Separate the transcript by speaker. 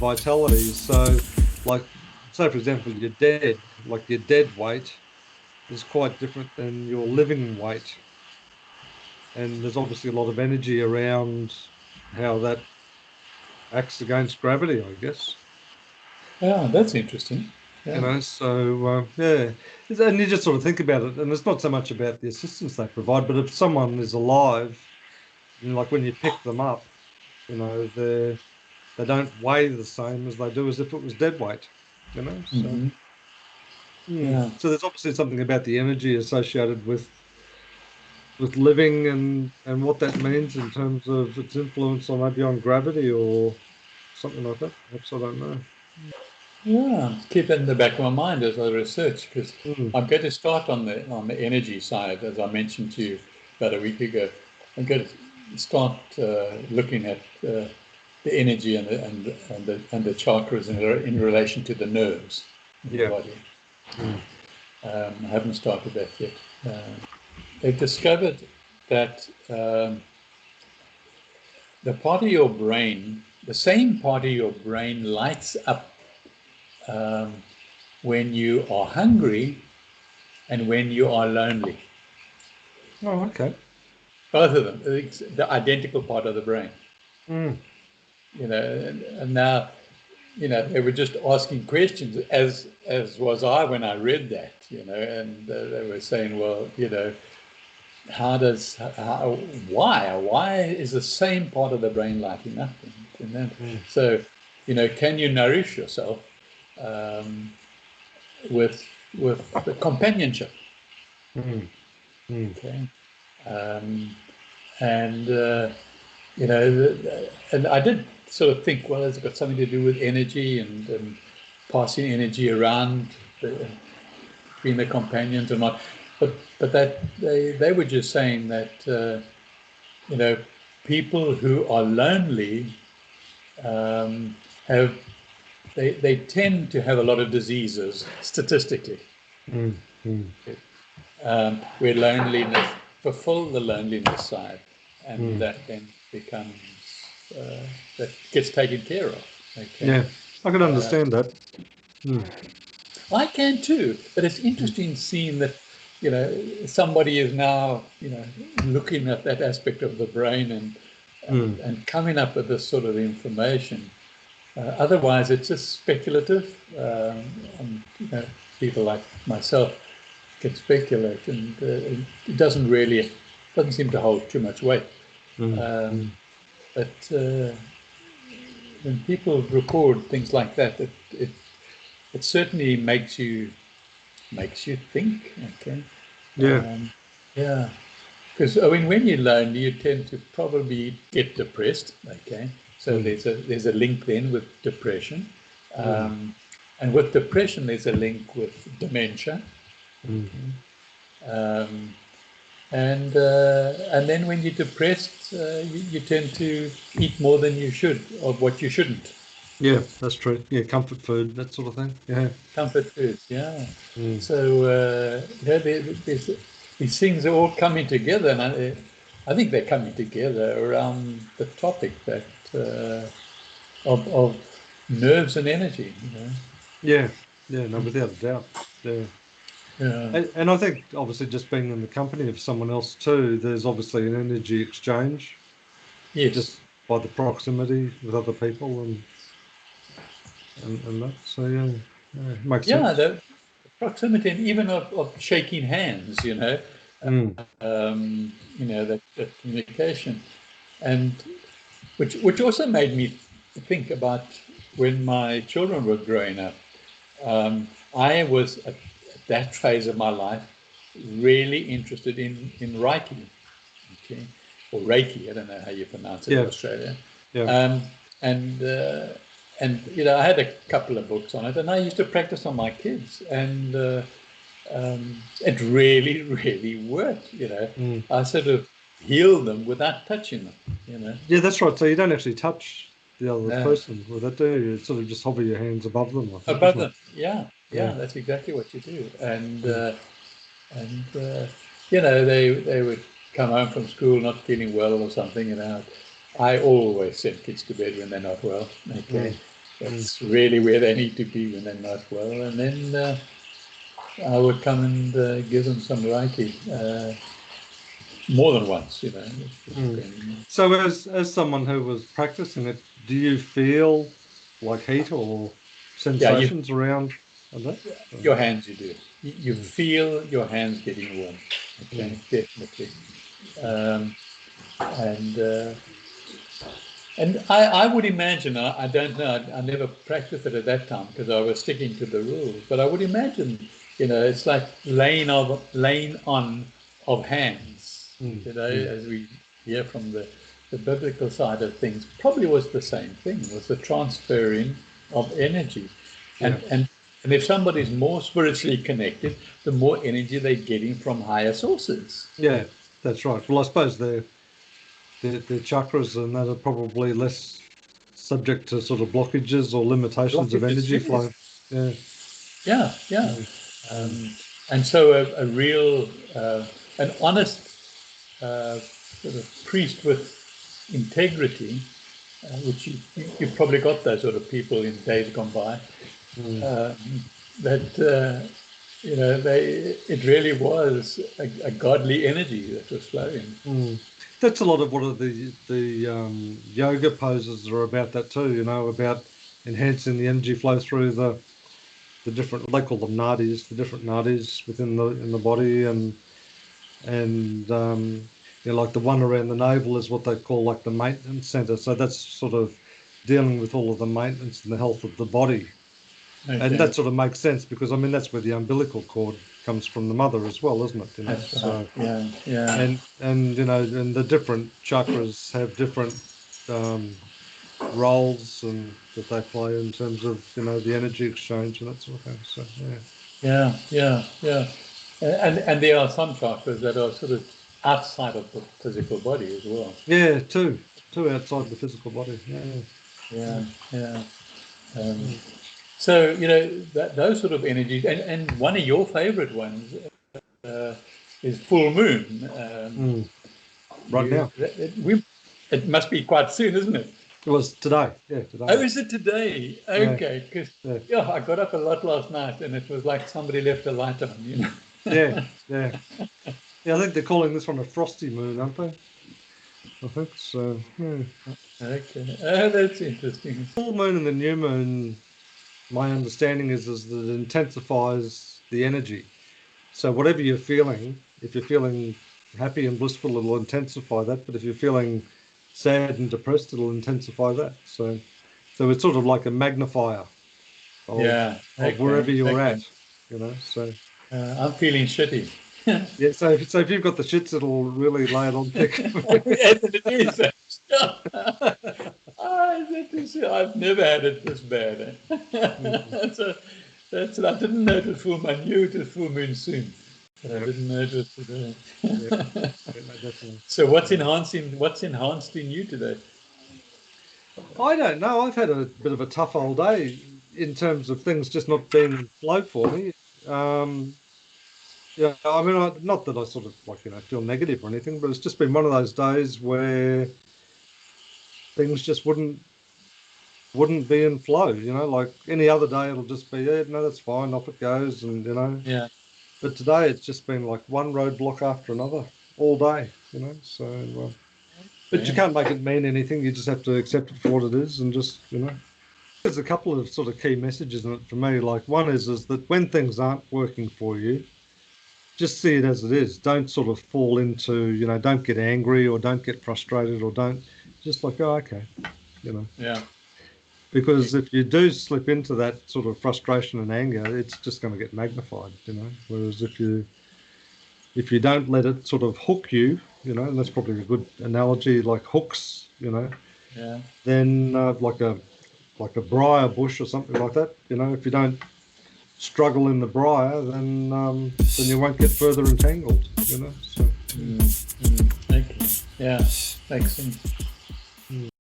Speaker 1: vitality. So, like, say for example, you're dead. Like your dead weight is quite different than your living weight, and there's obviously a lot of energy around how that acts against gravity, I guess.
Speaker 2: Yeah, that's interesting.
Speaker 1: You
Speaker 2: Yeah.
Speaker 1: know, so yeah, and you just sort of think about it, and it's not so much about the assistance they provide, but if someone is alive, like when you pick them up, they don't weigh the same as they do as if it was dead weight. So
Speaker 2: Hmm. Yeah.
Speaker 1: so there's obviously something about the energy associated with living and what that means in terms of its influence on maybe on gravity or something like that. Perhaps I don't know.
Speaker 2: Yeah. Keep it in the back of my mind as I research, because
Speaker 1: Mm,
Speaker 2: I'm going to start on the energy side, as I mentioned to you about a week ago. I'm going to start looking at the energy and the chakras in relation to the nerves in the
Speaker 1: yeah.
Speaker 2: body.
Speaker 1: Mm,
Speaker 2: I haven't started that yet. They've discovered that the part of your brain, the same part of your brain lights up when you are hungry and when you are lonely.
Speaker 1: oh, okay.
Speaker 2: Both of them, it's the identical part of the brain.
Speaker 1: Mm,
Speaker 2: And now, they were just asking questions, as was I when I read that, and they were saying, well, how does how, why is the same part of the brain lighting up? And then,
Speaker 1: mm,
Speaker 2: so, can you nourish yourself um, with the companionship?
Speaker 1: mm, mm,
Speaker 2: Okay, um, and and I did sort of think, well, has it got something to do with energy and passing energy around between the companions or not? But that they were just saying that you know people who are lonely have they tend to have a lot of diseases statistically.
Speaker 1: mm, mm,
Speaker 2: Where loneliness fulfill the loneliness side, and
Speaker 1: mm.
Speaker 2: that then becomes that gets taken care of. Okay,
Speaker 1: Yeah, I can understand that. Mm,
Speaker 2: I can too, but it's
Speaker 1: mm,
Speaker 2: interesting seeing that somebody is now looking at that aspect of the brain and
Speaker 1: mm.
Speaker 2: and coming up with this sort of information. Otherwise, it's just speculative. And, people like myself can speculate, and it doesn't seem to hold too much weight.
Speaker 1: Mm,
Speaker 2: Um,
Speaker 1: mm.
Speaker 2: but when people record things like that, it certainly makes you think. Okay,
Speaker 1: Yeah.
Speaker 2: yeah, because I mean, when you're lonely, you tend to probably get depressed. Okay, so
Speaker 1: Mm,
Speaker 2: there's a link then with depression,
Speaker 1: mm,
Speaker 2: um, and with depression, there's a link with dementia.
Speaker 1: mm.
Speaker 2: Um, and then when you're depressed, you tend to eat more than you should, or what you shouldn't.
Speaker 1: Yeah, that's true. Yeah, comfort food, that sort of thing. Yeah.
Speaker 2: Comfort foods, yeah.
Speaker 1: Mm,
Speaker 2: So these things are all coming together, and I think they're coming together around the topic that of nerves and energy.
Speaker 1: yeah. Yeah, no, without a doubt. Yeah.
Speaker 2: Yeah.
Speaker 1: And I think obviously just being in the company of someone else too, there's obviously an energy exchange
Speaker 2: Yes.
Speaker 1: just by the proximity with other people and that. So yeah, yeah, makes
Speaker 2: Yeah.
Speaker 1: sense.
Speaker 2: The proximity, and even of shaking hands.
Speaker 1: Mm,
Speaker 2: That communication, and which also made me think about when my children were growing up. I was at that phase of my life really interested in Reiki, okay, or Reiki. I don't know how you pronounce it in
Speaker 1: yeah,
Speaker 2: Australia.
Speaker 1: yeah.
Speaker 2: Um, and I had a couple of books on it, and I used to practice on my kids, and it really, really worked.
Speaker 1: Mm.
Speaker 2: I sort of healed them without touching them.
Speaker 1: Yeah, that's right. So you don't actually touch the other
Speaker 2: Uh,
Speaker 1: person with that, do you? You sort of just hover your hands above them, I think,
Speaker 2: above
Speaker 1: isn't it?
Speaker 2: them, yeah,
Speaker 1: Yeah.
Speaker 2: yeah, that's exactly what you do, and.
Speaker 1: Mm,
Speaker 2: And they would come home from school not feeling well or something. I always send kids to bed when they're not well. Okay,
Speaker 1: mm,
Speaker 2: That's really where they need to be when they're not well. And then I would come and give them some Reiki more than once,
Speaker 1: So as someone who was practicing it, do you feel like heat or
Speaker 2: Yeah,
Speaker 1: sensations around that?
Speaker 2: your hands, you do. You
Speaker 1: Mm.
Speaker 2: feel your hands getting warm. Okay, definitely. Um, and I would imagine, I don't know, I never practiced it at that time because I was sticking to the rules, but I would imagine, it's like laying on of hands, as we hear from the biblical side of things, probably was the same thing, was the transferring of energy.
Speaker 1: Yeah.
Speaker 2: And if somebody's more spiritually connected, the more energy they're getting from higher sources.
Speaker 1: Yeah, that's right. Well, I suppose the chakras and that are probably less subject to sort of blockages or limitations of
Speaker 2: Blockages,
Speaker 1: energy
Speaker 2: yes.
Speaker 1: flow. Yeah.
Speaker 2: Yeah.
Speaker 1: Mm. Mm.
Speaker 2: And so a real, an honest sort of priest with integrity, which you've probably got those sort of people in days gone by,
Speaker 1: Mm.
Speaker 2: that it really was a godly energy that was flowing.
Speaker 1: Mm. That's a lot of what the yoga poses are about that too, about enhancing the energy flow through the different, they call them nadis, the different nadis within the body, and like the one around the navel is what they call like the maintenance center. So that's sort of dealing with all of the maintenance and the health of the body. And
Speaker 2: Okay,
Speaker 1: that sort of makes sense because I mean that's where the umbilical cord comes from the mother as well, isn't it?
Speaker 2: that's right.
Speaker 1: So
Speaker 2: Yeah.
Speaker 1: and the different chakras have different um, roles and that they play in terms of the energy exchange and that sort of thing. So
Speaker 2: Yeah. And there are some chakras that are sort of outside of the physical body as well.
Speaker 1: yeah, two outside the physical body. Yeah.
Speaker 2: Yeah. Um,
Speaker 1: Mm.
Speaker 2: so those sort of energies, and one of your favorite ones is full moon.
Speaker 1: Mm. Right
Speaker 2: You
Speaker 1: now.
Speaker 2: it must be quite soon, isn't it?
Speaker 1: It was today. Yeah,
Speaker 2: Oh,
Speaker 1: today.
Speaker 2: is it today?
Speaker 1: Yeah,
Speaker 2: Okay, because
Speaker 1: yeah,
Speaker 2: I got up a lot last night, and it was like somebody left a light on.
Speaker 1: yeah, yeah. Yeah, I think they're calling this one a frosty moon, aren't they? I think so. Yeah.
Speaker 2: Okay, oh, that's interesting.
Speaker 1: Full moon and the new moon, my understanding is that it intensifies the energy. So whatever you're feeling, if you're feeling happy and blissful, it'll intensify that. But if you're feeling sad and depressed, it'll intensify that. So it's sort of like a magnifier of
Speaker 2: Yeah.
Speaker 1: of wherever you're
Speaker 2: Okay.
Speaker 1: at. So
Speaker 2: I'm feeling shitty.
Speaker 1: yeah, so if you've got the shits, it'll really lay it on thick.
Speaker 2: Yes, it is. I've never had it this bad. So I didn't know it was full moon. I knew it was full moon soon, but I
Speaker 1: Yeah,
Speaker 2: didn't know it was today.
Speaker 1: yeah, yeah, no, definitely.
Speaker 2: So what's enhanced in you today?
Speaker 1: I don't know. I've had a bit of a tough old day in terms of things just not being flow for me. Um, yeah, I mean, not that I sort of like, feel negative or anything, but it's just been one of those days where things just wouldn't be in flow, like any other day it'll just be, yeah, no, that's fine, off it goes, and.
Speaker 2: Yeah.
Speaker 1: But today it's just been like one roadblock after another all day, so. But you
Speaker 2: Yeah.
Speaker 1: can't make it mean anything. You just have to accept it for what it is and just. There's a couple of sort of key messages in it for me. Like one is that when things aren't working for you, just see it as it is. Don't sort of fall into, don't get angry or don't get frustrated or don't just like, oh, okay, you know.
Speaker 2: Yeah.
Speaker 1: Because if you do slip into that sort of frustration and anger, it's just going to get magnified. Whereas if you don't let it sort of hook you, and that's probably a good analogy, like hooks,
Speaker 2: Yeah.
Speaker 1: then like a briar bush or something like that. If you don't struggle in the briar, then you won't get further entangled. So
Speaker 2: Okay. Yeah. Makes sense.